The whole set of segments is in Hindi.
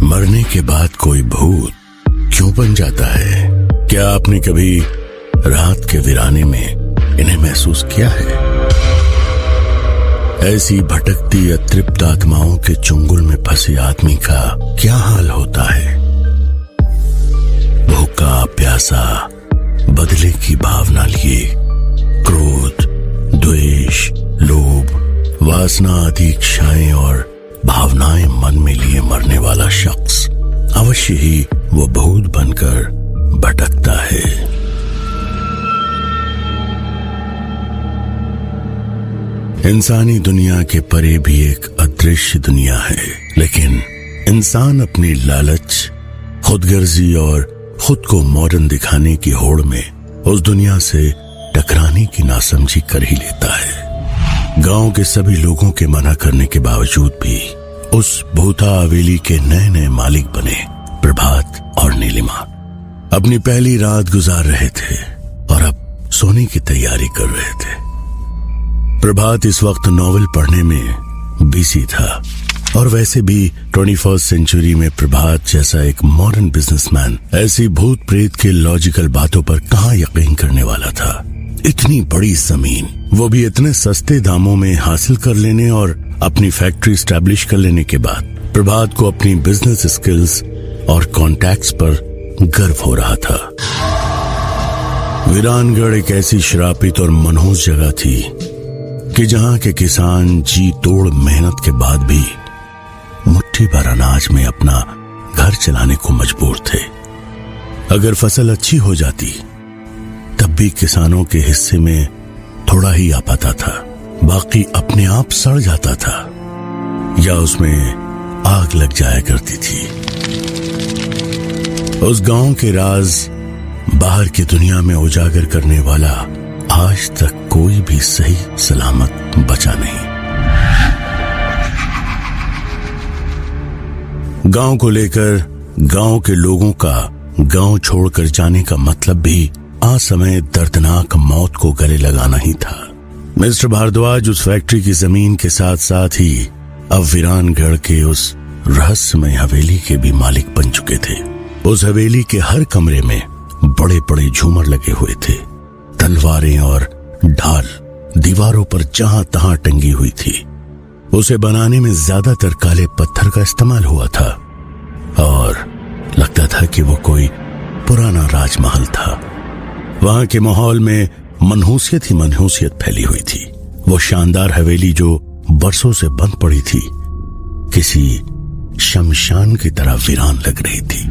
मरने के बाद कोई भूत क्यों बन जाता है? क्या आपने कभी रात के वीराने में इन्हें महसूस किया है? ऐसी भटकती अतृप्त आत्माओं के चुंगल में फंसे आदमी का क्या हाल होता है? भूखा प्यासा, बदले की भावना लिए क्रोध, द्वेष, लोभ, वासना आदि इच्छाएं और भावनाएं मन में लिए मरने वाला शख्स अवश्य ही वो भूत बनकर भटकता है। इंसानी दुनिया के परे भी एक अदृश्य दुनिया है, लेकिन इंसान अपनी लालच, खुदगर्जी और खुद को मॉडर्न दिखाने की होड़ में उस दुनिया से टकराने की नासमझी कर ही लेता है। गांव के सभी लोगों के मना करने के बावजूद भी उस भूता हवेली के नए नए मालिक बने प्रभात और नीलिमा अपनी पहली रात गुजार रहे थे और अब सोने की तैयारी कर रहे थे। प्रभात इस वक्त नॉवेल पढ़ने में बिजी था और वैसे भी 21st सेंचुरी में प्रभात जैसा एक मॉडर्न बिजनेसमैन ऐसी भूत प्रेत के लॉजिकल बातों पर कहां यकीन करने वाला था। इतनी बड़ी जमीन, वो भी इतने सस्ते दामों में हासिल कर लेने और अपनी फैक्ट्री स्टैब्लिश कर लेने के बाद प्रभात को अपनी बिजनेस स्किल्स और कॉन्टैक्ट्स पर गर्व हो रहा था। वीरानगढ़ एक ऐसी श्रापित और मनहूस जगह थी कि जहां के किसान जी तोड़ मेहनत के बाद भी मुट्ठी भर अनाज में अपना घर चलाने को मजबूर थे। अगर फसल अच्छी हो जाती तब भी किसानों के हिस्से में थोड़ा ही आ पाता था, बाकी अपने आप सड़ जाता था या उसमें आग लग जाया करती थी। उस गांव के राज बाहर की दुनिया में उजागर करने वाला आज तक कोई भी सही सलामत बचा नहीं। गांव को लेकर गांव के लोगों का गांव छोड़कर जाने का मतलब भी असमय दर्दनाक मौत को गले लगाना ही था। मिस्टर भारद्वाज उस फैक्ट्री की जमीन के साथ साथ ही अब वीरानगढ़ के उस रहस्यमय हवेली के भी मालिक बन चुके थे। उस हवेली के हर कमरे में बड़े बड़े झूमर लगे हुए थे। तलवारें और ढाल दीवारों पर जहां तहां टंगी हुई थी। उसे बनाने में ज्यादातर काले पत्थर का इस्तेमाल हुआ था और लगता था कि वो कोई पुराना राजमहल था। वहां के माहौल में मनहूसियत ही मनहूसियत फैली हुई थी। वो शानदार हवेली जो बरसों से बंद पड़ी थी, किसी शमशान की तरह वीरान लग रही थी।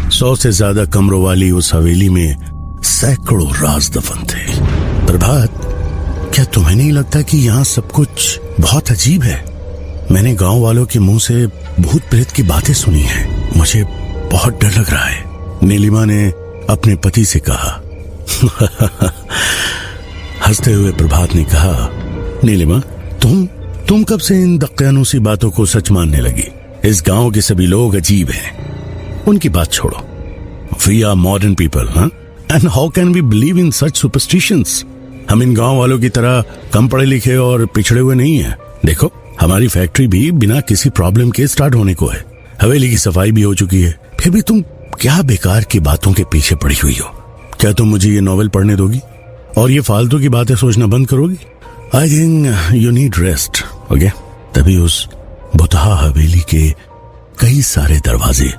100 से ज्यादा कमरों वाली उस हवेली में सैकड़ों राज दफन थे। प्रभात, क्या तुम्हें नहीं लगता कि यहाँ सब कुछ बहुत अजीब है? मैंने गांव वालों के मुंह से भूत प्रेत की बातें सुनी हैं। मुझे बहुत डर लग रहा है। नीलिमा ने अपने पति से कहा। हंसते हुए प्रभात ने कहा, नीलिमा, तुम कब से इन दक्यानूसी बातों को सच मानने लगी? इस गांव के सभी लोग अजीब हैं। उनकी बात छोड़ो। वी आर मॉडर्न पीपल, हाँ? And how can we believe in such superstitions? हम इन गांव वालों की तरह कम पढ़े लिखे और पिछड़े हुए नहीं हैं। देखो, हमारी फैक्ट्री भी बिना किसी प्रॉब्लम के स्टार्ट होने को है। हवेली की सफाई भी हो चुकी है। फिर भी तुम क्या बेकार की बातों के पीछे पड़ी हुई हो? क्या तुम मुझे ये नॉवेल पढ़ने दोगी और ये फालतू की बातें सोचना बंद करोगी? I think you need rest, okay? तभी उस बुतहा हवेली के कई सारे दरवाजे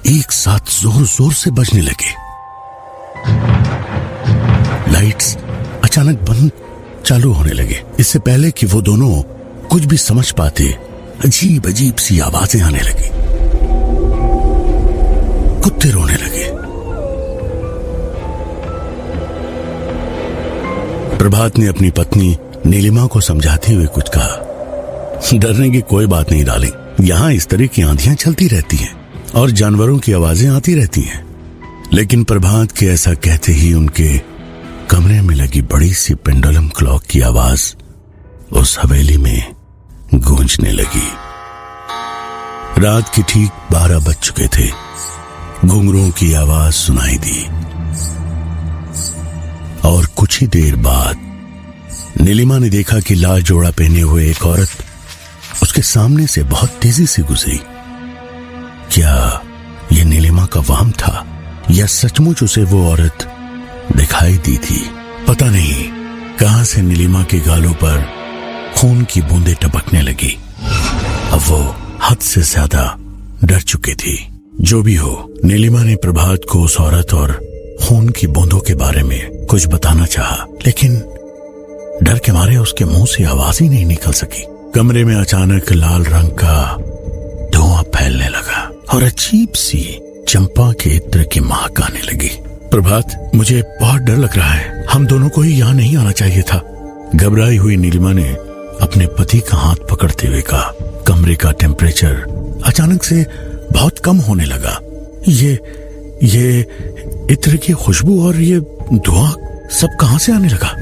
एक साथ जोर जोर से बजने लगे। लाइट्स अचानक बंद चालू होने लगे। इससे पहले कि वो दोनों कुछ भी समझ पाते, अजीब अजीब सी आवाजें आने लगी। कुत्ते रोने लगे। प्रभात ने अपनी पत्नी नीलिमा को समझाते हुए कुछ कहा। डरने की कोई बात नहीं डार्लिंग, यहाँ इस तरह की आंधियां चलती रहती हैं और जानवरों की आवाजें आती रहती हैं। लेकिन प्रभात के ऐसा कहते ही उनके कमरे में लगी बड़ी सी पेंडुलम क्लॉक की आवाज उस हवेली में गूंजने लगी। रात के ठीक 12 बज चुके थे। घुंघरुओं की आवाज सुनाई दी और कुछ ही देर बाद नीलिमा ने देखा कि लाल जोड़ा पहने हुए एक औरत उसके सामने से बहुत तेजी से गुजरी। क्या यह नीलिमा का वहम था या सचमुच उसे वो औरत दिखाई दी थी? पता नहीं कहां से नीलिमा के गालों पर खून की बूंदें टपकने लगी। अब वो हद से ज्यादा डर चुकी थी। जो भी हो, नीलिमा ने प्रभात को उस औरत और खून की बूंदों के बारे में कुछ बताना चाहा, लेकिन डर के मारे उसके मुंह से आवाज ही नहीं निकल सकी। कमरे में अचानक लाल रंग का धुआं फैलने लगा और अजीब सी चंपा के इत्र की महक आने लगी। प्रभात, मुझे बहुत डर लग रहा है, हम दोनों को ही यहाँ नहीं आना चाहिए था। घबराई हुई नीलिमा ने अपने पति का हाथ पकड़ते हुए कहा। कमरे का टेम्परेचर अचानक से बहुत कम होने लगा। ये इत्र की खुशबू और ये धुआं सब कहां से आने लगा?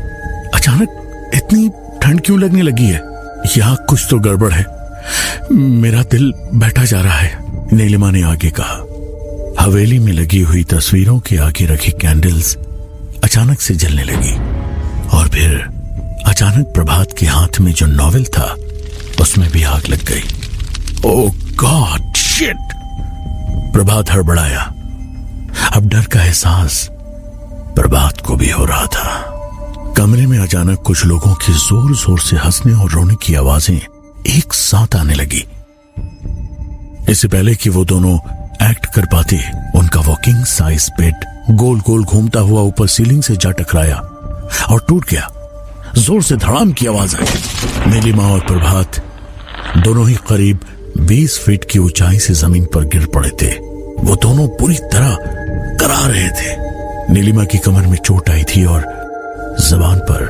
अचानक इतनी ठंड क्यों लगने लगी है? यहाँ कुछ तो गड़बड़ है, मेरा दिल बैठा जा रहा है, नीलिमा ने आगे कहा। हवेली में लगी हुई तस्वीरों के आगे रखी कैंडल्स अचानक से जलने लगी और फिर अचानक प्रभात के हाथ में जो नॉवेल था उसमें भी आग लग गई। ओह गॉड शिट! प्रभात हड़बड़ाया। अब डर का एहसास प्रभात को भी हो रहा था। कमरे में अचानक कुछ लोगों की जोर जोर से हंसने और रोने की आवाजें एक साथ आने लगी। इससे पहले कि वो दोनों एक्ट कर पाते, उनका वॉकिंग साइज बेड गोल गोल घूमता हुआ ऊपर सीलिंग से जा टकराया और टूट गया। जोर से धड़ाम की आवाज आई। नीलिमा और प्रभात दोनों ही करीब 20 फीट की ऊंचाई से जमीन पर गिर पड़े थे। वो दोनों पूरी तरह करा रहे थे। नीलिमा की कमर में चोट आई थी और जबान पर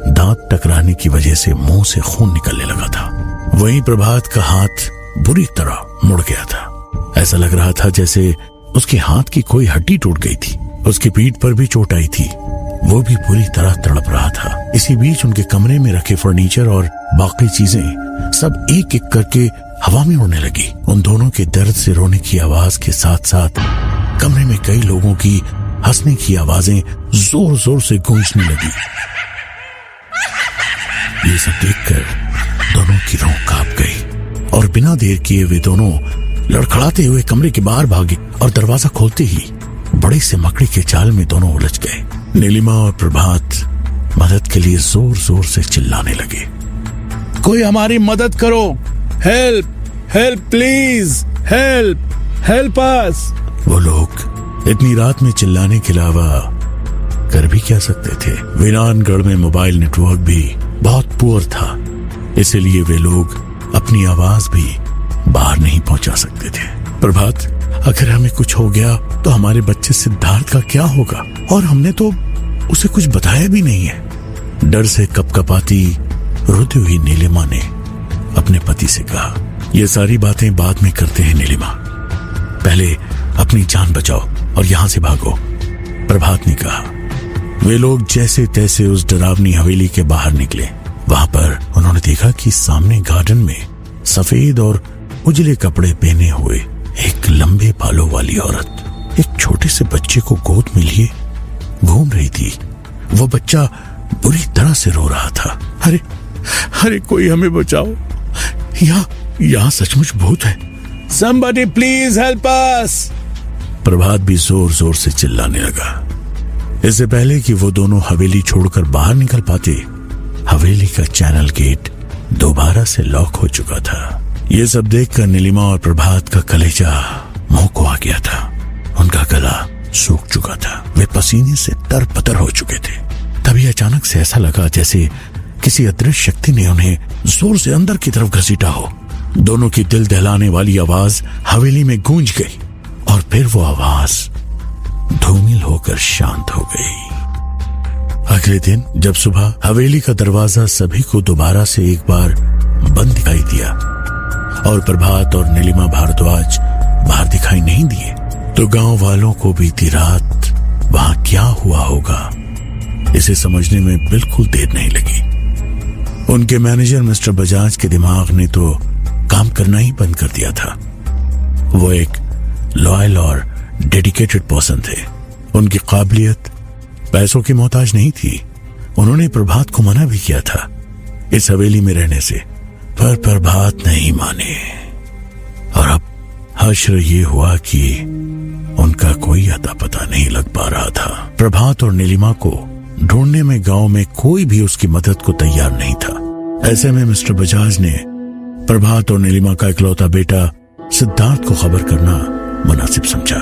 दांत टकराने की वजह से मुंह से खून निकलने लगा था। वहीं प्रभात का हाथ बुरी तरह मुड़ गया था। ऐसा लग रहा था जैसे उसके हाथ की कोई हड्डी टूट गई थी। उसकी पीठ पर भी चोट आई थी, वो भी पूरी तरह तड़प रहा था। इसी बीच उनके कमरे में रखे फर्नीचर और बाकी चीजें सब एक एक करके हवा में उड़ने लगी। उन दोनों के दर्द से रोने की आवाज के साथ साथ कमरे में कई लोगों की हंसने की आवाजें जोर जोर से गूंजने लगी। ये सब देखकर दोनों की रूह कांप गई और बिना देर किए वे दोनों लड़खड़ाते हुए कमरे के बाहर भागे और दरवाजा खोलते ही बड़ी से मकड़ी के जाल में दोनों उलझ गए। नीलिमा और प्रभात मदद के लिए जोर जोर से चिल्लाने लगे। कोई हमारी मदद करो, help help please, help help us. वो लोग इतनी रात में चिल्लाने के अलावा कर भी क्या सकते थे? वीरानगढ़ में मोबाइल नेटवर्क भी बहुत पुअर था, इसलिए वे लोग अपनी आवाज भी बाहर नहीं पहुंचा सकते थे। प्रभात, अगर हमें कुछ हो गया तो हमारे बच्चे सिद्धार्थ का क्या होगा? और हमने तो उसे कुछ बताया भी नहीं है। डर से कपकपाती रोती हुई नीलिमा ने अपने पति से कहा, ये सारी बातें बाद में करते हैं नीलिमा, पहले अपनी जान बचाओ और यहां से भागो, प्रभात ने कहा। वे लोग जैसे तैसे उस डरावनी हवेली के बाहर निकले। वहां पर उन्होंने देखा कि सामने गार्डन में सफेद और उजले कपड़े पहने हुए एक लंबे बालों वाली औरत एक छोटे से बच्चे को गोद में लिए घूम रही थी। वो बच्चा बुरी तरह से रो रहा था। अरे अरे कोई हमें बचाओ, यहाँ सचमुच भूत है। Somebody please help us! प्रभात भी जोर जोर से चिल्लाने लगा। इससे पहले कि वो दोनों हवेली छोड़कर बाहर निकल पाते, हवेली का चैनल गेट दोबारा से लॉक हो चुका था। ये सब देखकर नीलिमा और प्रभात का कलेजा मुंह को आ गया था। उनका गला सूख चुका था, वे पसीने से तरपतर हो चुके थे। तभी अचानक से ऐसा लगा जैसे किसी अदृश्य शक्ति ने उन्हें जोर से अंदर की तरफ घसीटा हो। दोनों की दिल दहलाने वाली आवाज हवेली में गूंज गई और फिर वो आवाज धूमिल होकर शांत हो गई। अगले दिन जब सुबह हवेली का दरवाजा सभी को दोबारा से एक बार बंद दिखाई दिया और प्रभात और नीलिमा भारद्वाज बाहर दिखाई नहीं दिए, तो गांव वालों को बीती रात वहां क्या हुआ होगा इसे समझने में बिल्कुल देर नहीं लगी। उनके मैनेजर मिस्टर बजाज के दिमाग ने तो काम करना ही बंद कर दिया था। वो एक लॉयल और डेडिकेटेड पर्सन थे। उनकी काबिलियत पैसों की मोहताज नहीं थी। उन्होंने प्रभात को मना भी किया था इस हवेली में रहने से, पर प्रभात नहीं माने। और अब हश्र ये हुआ कि उनका कोई अता पता नहीं लग पा रहा था। प्रभात और नीलिमा को ढूंढने में गांव में कोई भी उसकी मदद को तैयार नहीं था। ऐसे में मिस्टर बजाज ने प्रभात और नीलिमा का इकलौता बेटा सिद्धार्थ को खबर करना मुनासिब समझा।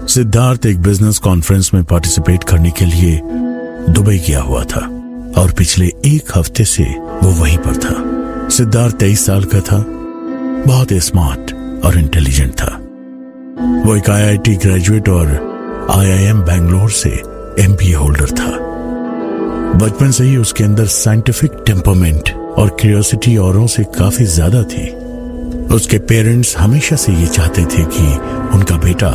सिद्धार्थ एक बिजनेस कॉन्फ्रेंस में पार्टिसिपेट करने के लिए दुबई गया हुआ था और पिछले एक हफ्ते से वो वहीं पर था। सिद्धार्थ 23 साल का था, बहुत स्मार्ट और इंटेलिजेंट था। वो एक IIT ग्रेजुएट और IIM बेंगलोर से MBA होल्डर था। बचपन से ही उसके अंदर साइंटिफिक टेम्परमेंट और क्यूरियोसिटी औरों से काफी ज्यादा थी। उसके पेरेंट्स हमेशा से ये चाहते थे कि उनका बेटा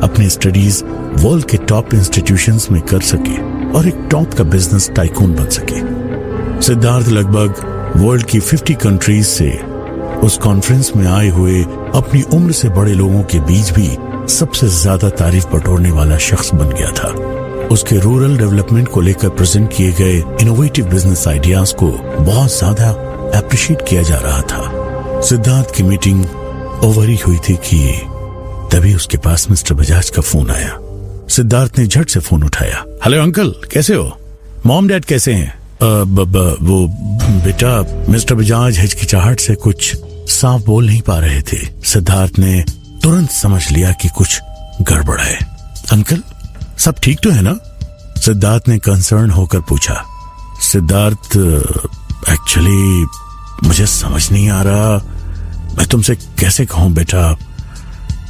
अपनी स्टडीज वर्ल्ड के टॉप इंस्टीट्यूशंस में कर सके और एक टॉप का बिजनेस टाइकून बन सके। सिद्धार्थ लगभग वर्ल्ड की 50 कंट्रीज से उस कॉन्फ्रेंस में आए हुए अपनी उम्र से बड़े लोगों के बीच भी सबसे ज्यादा तारीफ बटोरने वाला शख्स बन गया था। उसके रूरल डेवलपमेंट को लेकर प्रेजेंट किए गए इनोवेटिव बिजनेस आइडियाज को बहुत ज्यादा अप्रिशिएट किया जा रहा था। सिद्धार्थ की मीटिंग ओवर ही हुई थी कि तभी उसके पास मिस्टर बजाज का फोन आया। सिद्धार्थ ने झट से फोन उठाया। हेलो अंकल, कैसे हो? मॉम डैड कैसे हैं? वो बेटा, मिस्टर बजाज हिचकिचाहट से कुछ साफ बोल नहीं पा रहे थे। सिद्धार्थ ने तुरंत समझ लिया कि कुछ गड़बड़ है। अंकल, सब ठीक तो है ना? सिद्धार्थ ने कंसर्न होकर पूछा। सिद्धार्थ, एक्चुअली मुझे समझ नहीं आ रहा, मैं तुमसे कैसे कहूं बेटा,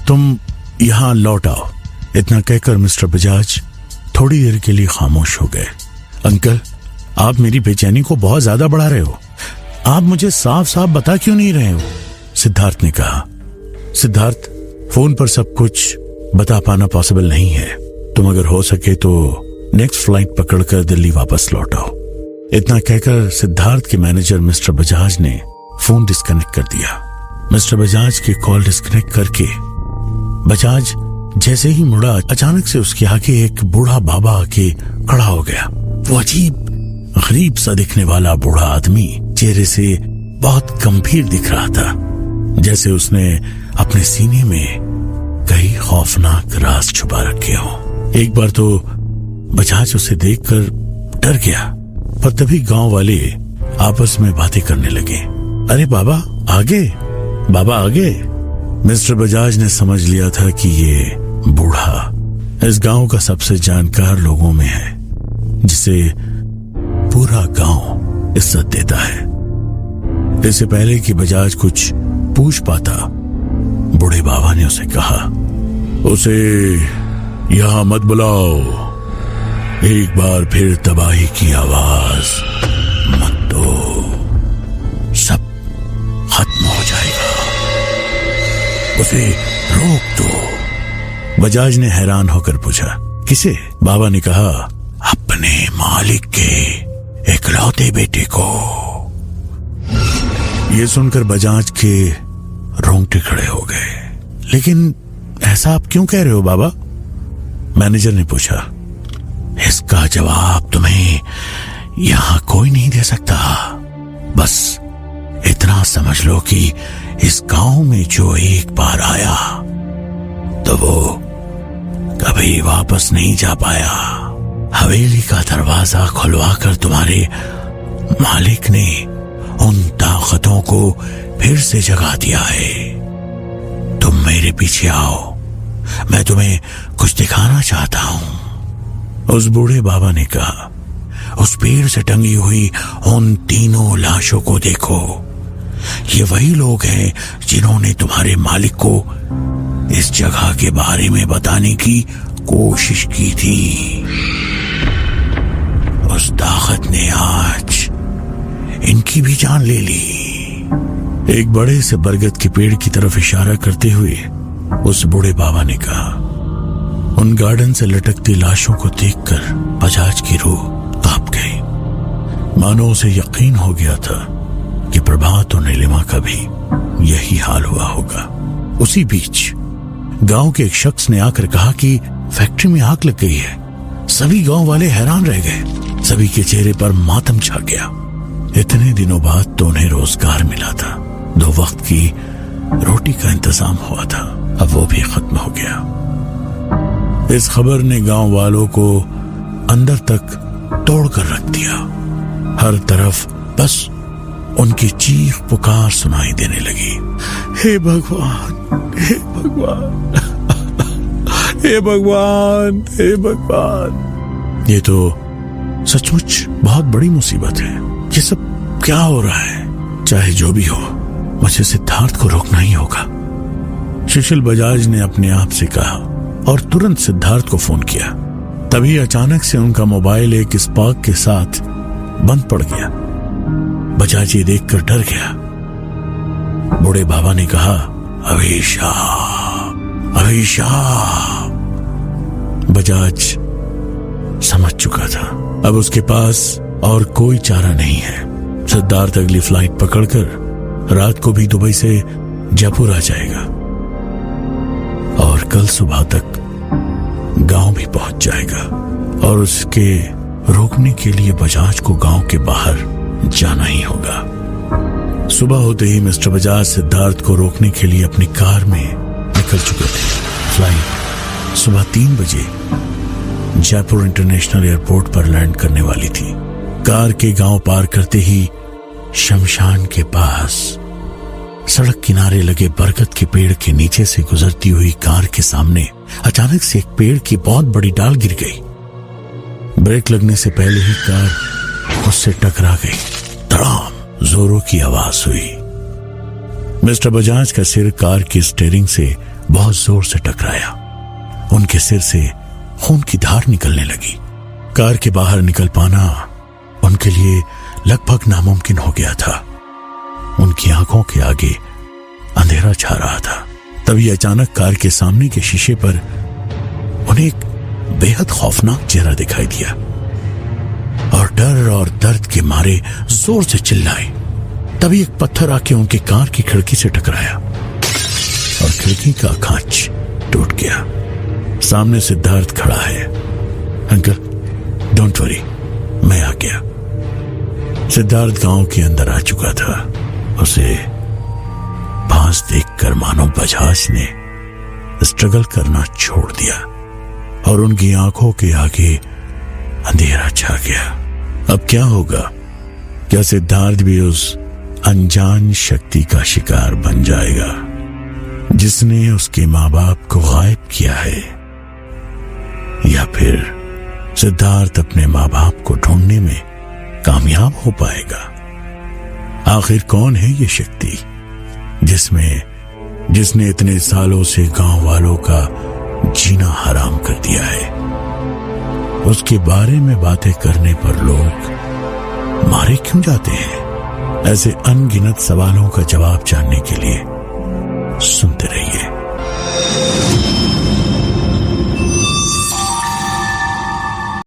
तुम यहां लौट आओ। इतना कहकर मिस्टर बजाज थोड़ी देर के लिए खामोश हो गए। अंकल, आप मेरी बेचैनी को बहुत ज्यादा बढ़ा रहे हो। आप मुझे साफ साफ बता क्यों नहीं रहे हो? सिद्धार्थ ने कहा। सिद्धार्थ, फोन पर सब कुछ बता पाना पॉसिबल नहीं है। तुम अगर हो सके तो नेक्स्ट फ्लाइट पकड़कर दिल्ली वापस लौट आओ। इतना कहकर सिद्धार्थ के मैनेजर मिस्टर बजाज ने फोन डिस्कनेक्ट कर दिया। मिस्टर बजाज की कॉल डिस्कनेक्ट करके बजाज जैसे ही मुड़ा, अचानक से उसके आगे एक बूढ़ा बाबा आके खड़ा हो गया। वो अजीब गरीब सा दिखने वाला बूढ़ा आदमी चेहरे से बहुत गंभीर दिख रहा था, जैसे उसने अपने सीने में कई खौफनाक राज छुपा रखे हो। एक बार तो बजाज उसे देखकर डर गया, पर तभी गांव वाले आपस में बातें करने लगे। अरे बाबा आगे, बाबा आगे। मिस्टर बजाज ने समझ लिया था कि ये बूढ़ा इस गांव का सबसे जानकार लोगों में है, जिसे पूरा गांव इज्जत देता है। इससे पहले कि बजाज कुछ पूछ पाता, बूढ़े बाबा ने उसे कहा, उसे यहां मत बुलाओ, एक बार फिर तबाही की आवाज मत दो, सब खत्म हो जाएगा, उसे रोक दो। बजाज ने हैरान होकर पूछा, किसे? बाबा ने कहा, अपने मालिक के इकलौते बेटे को। ये सुनकर बजाज के रोंगटे खड़े हो गए। लेकिन ऐसा आप क्यों कह रहे हो बाबा? मैनेजर ने पूछा। इसका जवाब तुम्हें यहां कोई नहीं दे सकता। बस इतना समझ लो कि इस गांव में जो एक बार आया तो वो कभी वापस नहीं जा पाया। हवेली का दरवाजा खुलवाकर तुम्हारे मालिक ने उन ताकतों को फिर से जगा दिया है। तुम मेरे पीछे आओ, मैं तुम्हें कुछ दिखाना चाहता हूं। उस बूढ़े बाबा ने कहा, उस पेड़ से टंगी हुई उन तीनों लाशों को देखो। ये वही लोग हैं जिन्होंने तुम्हारे मालिक को इस जगह के बारे में बताने की कोशिश की थी। उस ताकत ने आज इनकी भी जान ले ली। एक बड़े से बरगद के पेड़ की तरफ इशारा करते हुए उस बूढ़े बाबा ने कहा। उन गार्डन से लटकती लाशों को देखकर बजाज की रूह कांप गई। मानो उसे यकीन हो गया था कि प्रभात और नीलिमा का भी यही हाल हुआ होगा। उसी बीच गांव के एक शख्स ने आकर कहा कि फैक्ट्री में आग लग गई है। सभी गांव वाले हैरान रह गए। सभी के चेहरे पर मातम छा गया। इतने दिनों बाद तो उन्हें रोजगार मिला था, 2 वक्त की रोटी का इंतजाम हुआ था, अब वो भी खत्म हो गया। इस खबर ने गांव वालों को अंदर तक तोड़ कर रख दिया। हर तरफ बस उनकी चीख पुकार सुनाई देने लगी। हे भगवान, हे भगवान, हे भगवान, हे भगवान। ये तो सचमुच बहुत बड़ी मुसीबत है। ये सब क्या हो रहा है? चाहे जो भी हो, मुझे सिद्धार्थ को रोकना ही होगा। सुशील बजाज ने अपने आप से कहा और तुरंत सिद्धार्थ को फोन किया। तभी अचानक से उनका मोबाइल एक स्पार्क के साथ बंद पड़ गया। बजाज ये देखकर डर गया। बूढ़े बाबा ने कहा, अभिशाप, अभिशाप। बजाज समझ चुका था, अब उसके पास और कोई चारा नहीं है। सिद्धार्थ अगली फ्लाइट पकड़कर रात को भी दुबई से जयपुर आ जाएगा और कल सुबह तक गांव भी पहुंच जाएगा और उसके रोकने के लिए बजाज को गांव के बाहर जाना ही होगा। सुबह होते ही मिस्टर बजाज सिद्धार्थ को रोकने के लिए अपनी कार में निकल चुके थे। फ्लाइट सुबह 3 बजे जयपुर इंटरनेशनल एयरपोर्ट पर लैंड करने वाली थी। कार के गांव पार करते ही शमशान के पास सड़क किनारे लगे बरगद के पेड़ के नीचे से गुजरती हुई कार के सामने अचानक से एक पेड़ की बहुत बड़ी डाल गिर गई। ब्रेक लगने से पहले ही कार उससे टकरा गई। धड़ाम जोरों की आवाज हुई। मिस्टर बजाज का सिर कार की स्टीयरिंग से बहुत जोर से टकराया। उनके सिर से खून की धार निकलने लगी। कार के बाहर निकल पाना उनके लिए लगभग नामुमकिन हो गया था। उनकी आंखों के आगे अंधेरा छा रहा था। तभी अचानक कार के सामने के शीशे पर उन्हें एक बेहद खौफनाक चेहरा दिखाई दिया और डर और दर्द के मारे जोर से चिल्लाए। तभी एक पत्थर आके उनके कार की खिड़की से टकराया और खिड़की का कांच टूट गया। सामने सिद्धार्थ खड़ा है। अंकल डोंट वरी, मैं आ गया। सिद्धार्थ गांव के अंदर आ चुका था। उसे पास देखकर मानो बजाज ने स्ट्रगल करना छोड़ दिया और उनकी आंखों के आगे अंधेरा छा गया। अब क्या होगा? क्या सिद्धार्थ भी उस अनजान शक्ति का शिकार बन जाएगा जिसने उसके माँ बाप को गायब किया है, या फिर सिद्धार्थ अपने माँ बाप को ढूंढने में कामयाब हो पाएगा? आखिर कौन है ये शक्ति जिसने इतने सालों से गांव वालों का जीना हराम कर दिया है? उसके बारे में बातें करने पर लोग मारे क्यों जाते हैं? ऐसे अनगिनत सवालों का जवाब जानने के लिए